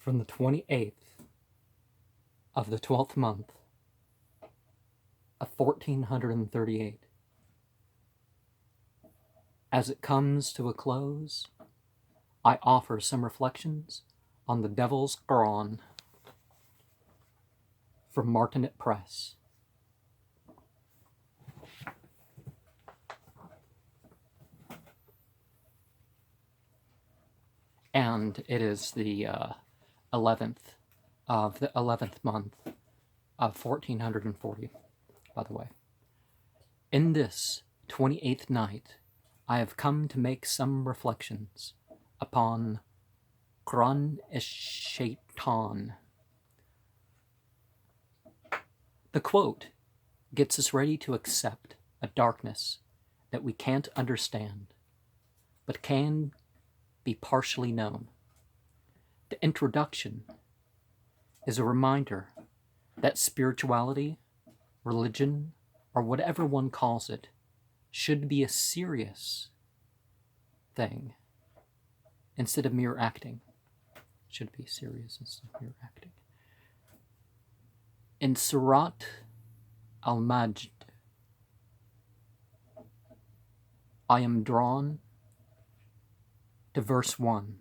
from the 28th of the 12th month of 1438. As it comes to a close, I offer some reflections on the Devil's Quran from Martinet Press. And it is the 11th of the 11th month of 1440, by the way. In this 28th night, I have come to make some reflections upon Quran-e-Shaitan. The quote gets us ready to accept a darkness that we can't understand, but can be partially known. The introduction is a reminder that spirituality, religion, or whatever one calls it, should be a serious thing instead of mere acting. It should be serious instead of mere acting. In Surat al-Majd, I am drawn to verse 1,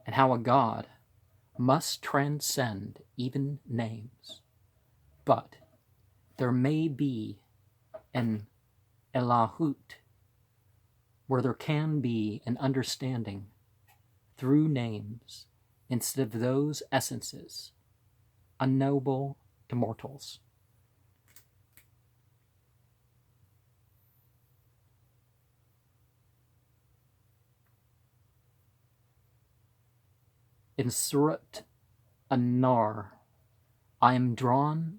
and how a God must transcend even names, but there may be an Elahut where there can be an understanding through names instead of those essences unknowable to mortals. In Surat An-Nar, I am drawn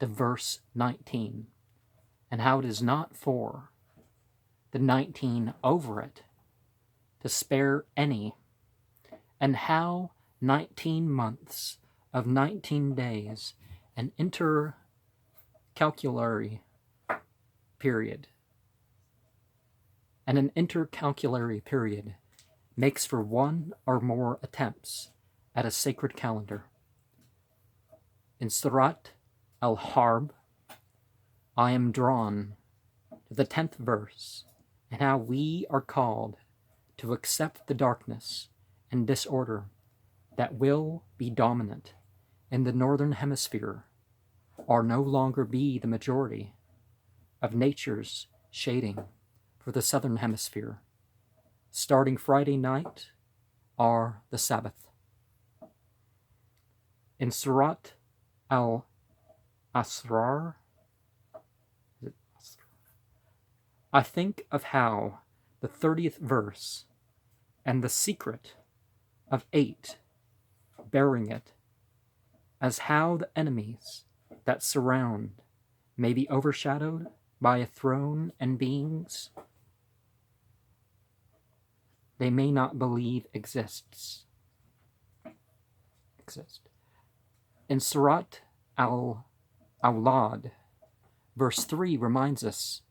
to verse 19, and how it is not for the 19 over it to spare any, and how 19 months of 19 days, an intercalculary period, and an intercalculary period makes for one or more attempts at a sacred calendar. In Surat al-Harb, I am drawn to the 10th verse, and how we are called to accept the darkness and disorder that will be dominant in the northern hemisphere, or no longer be the majority of nature's shading for the southern hemisphere, starting Friday night or the Sabbath. In Surat al-Asrar, I think of how the 30th verse and the secret of 8 bearing it, as how the enemies that surround may be overshadowed by a throne and beings they may not believe exist. In Surat al-Awlad, verse 3 reminds us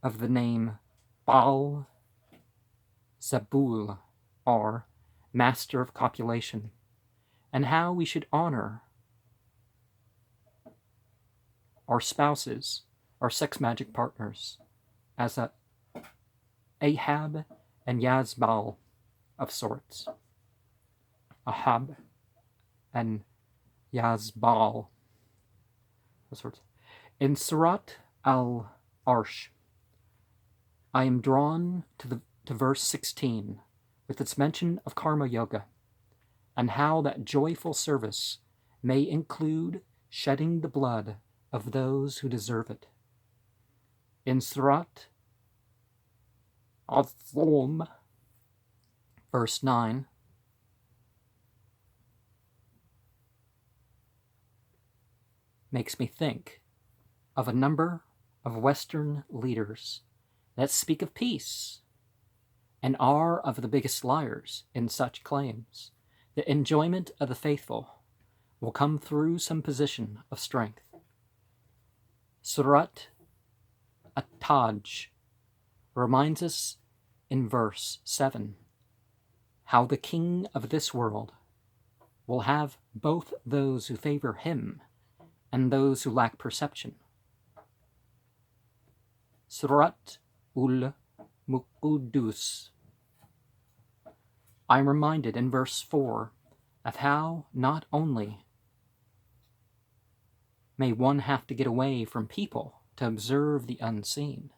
of the name Baal Zabul, or Master of Copulation, and how we should honor our spouses, our sex magic partners, as a Ahab and Yazbal of sorts. Ahab and Yazbal of sorts. In Surat al-Arsh, I am drawn to verse 16 with its mention of karma yoga, and how that joyful service may include shedding the blood of those who deserve it. In Surat al-Zulm, verse 9, makes me think of a number of Western leaders that speak of peace and are of the biggest liars in such claims. The enjoyment of the faithful will come through some position of strength. Surat At-Taj reminds us in verse 7 how the king of this world will have both those who favor him and those who lack perception. Surat ul Muqudus. I am reminded in verse 4 of how not only may one have to get away from people to observe the unseen,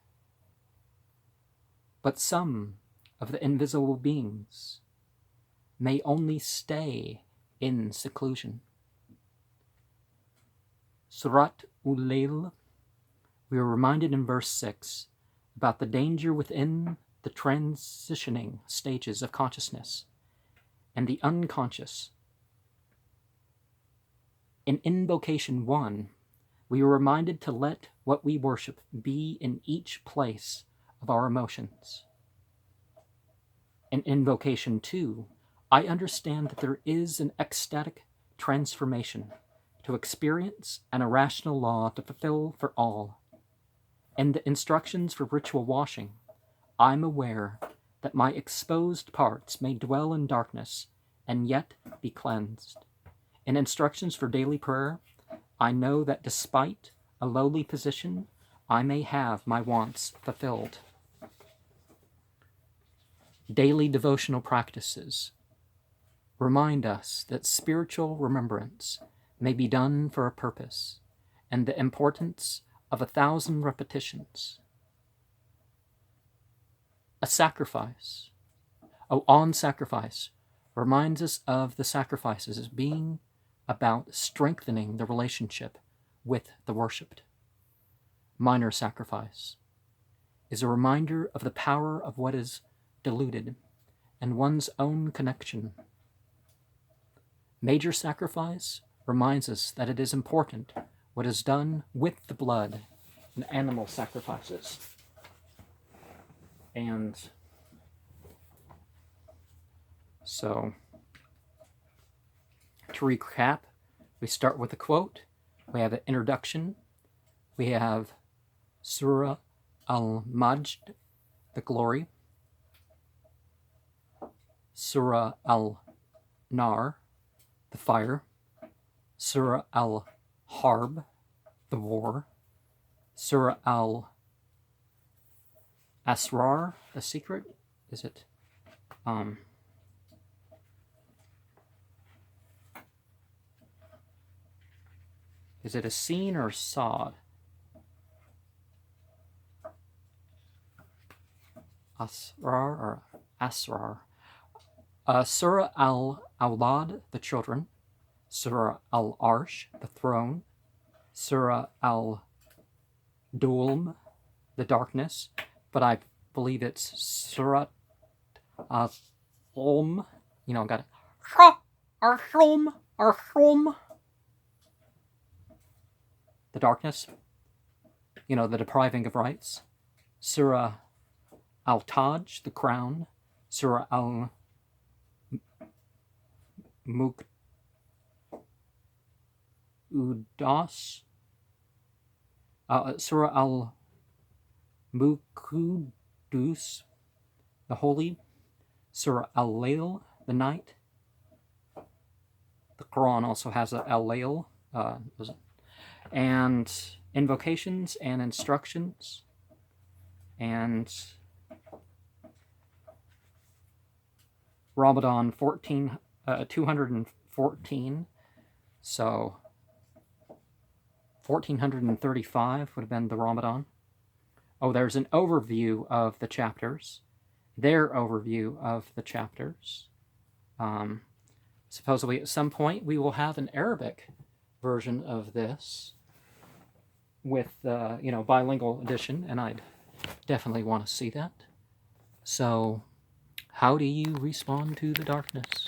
but some of the invisible beings may only stay in seclusion. Surat ul-Layl, we are reminded in verse 6 about the danger within the transitioning stages of consciousness and the unconscious. In Invocation 1, we are reminded to let what we worship be in each place of our emotions. In Invocation 2, I understand that there is an ecstatic transformation to experience and a rational law to fulfill for all. In the instructions for ritual washing, I'm aware that my exposed parts may dwell in darkness and yet be cleansed. In instructions for daily prayer, I know that despite a lowly position, I may have my wants fulfilled. Daily devotional practices remind us that spiritual remembrance may be done for a purpose, and the importance of 1,000 repetitions. A sacrifice, on sacrifice, reminds us of the sacrifices as being about strengthening the relationship with the worshipped. Minor sacrifice is a reminder of the power of what is diluted and one's own connection. Major sacrifice reminds us that it is important what is done with the blood in animal sacrifices. And so, to recap, we start with a quote, we have an introduction, we have Surah Al-Majd, the glory, Surah Al-Nar, the fire, Surah Al-Harb, the war, Surah Al-Asrar, the secret, is it? Is it a scene or sod? Asrar or Asrar? Surah Al-Awlad, the children. Surah Al-Arsh, the throne. Surah Al-Dulm, the darkness. But I believe it's Surah Al-Ulm. Got it. Arhum. The darkness. The depriving of rights. Surah Al-Taj, the crown. Surah Al-Muquddas. Surah Al-Muqudus, the holy. Surah Al-Layl, the night. The Quran also has a Al-Layl, and invocations and instructions, and Ramadan 214, so 1435 would have been the Ramadan. Oh, there's an overview of the chapters, their overview of the chapters. Supposedly at some point we will have an Arabic version of this with bilingual edition, and I'd definitely want to see that. So how do you respond to the darkness?